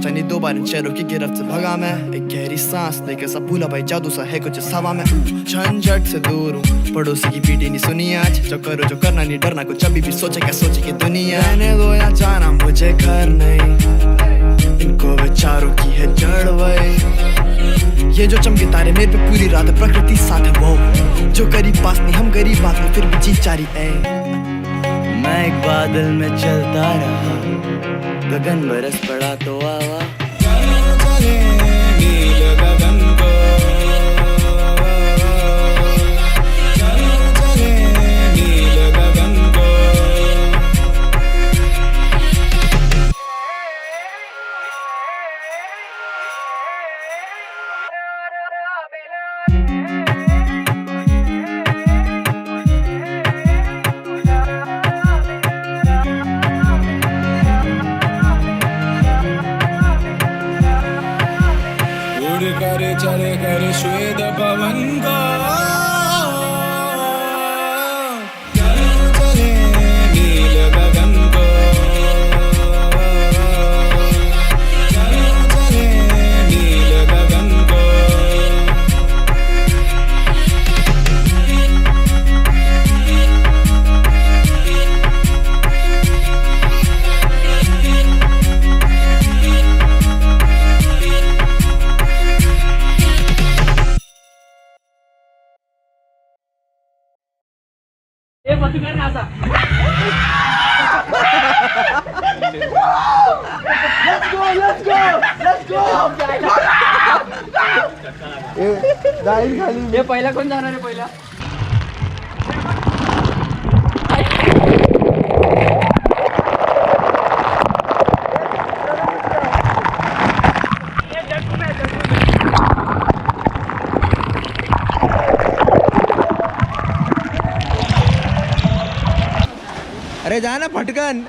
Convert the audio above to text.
था नहीं 2 बार इन शहरों की गिरफ्त से भगा मैं। एक गहरी सांस लेकर सब भूला भाई जादू सा है कुछ इस हवा में। झंझट से दूर हूँ, पड़ोसी की पीटी नहीं सुनी आज। जो करो जो करना नहीं डरना, कुछ अभी भी सोचे क्या सोचे की दुनिया। रहने दो या जाना मुझे घर नहीं, इनको विचारों की है जड़ वही। ये जो चमके तारे मेरे पे पूरी रात प्रकृति साथ है वो। जो करीब पास नहीं हम गरीब बात में फिर भी जीत जारी है। मैं एक बादल में चलता रहा, गगन बरस पड़ा तो आवा। चलो चले नील गगन को, चलो चले नील गगन को। चले कर श्वेत पवन का, चलो चले नील गगन को, चलो चले नील गगन को। ये पहिला कोण जाणार आहे पहिला? अरे जा ना फटकन।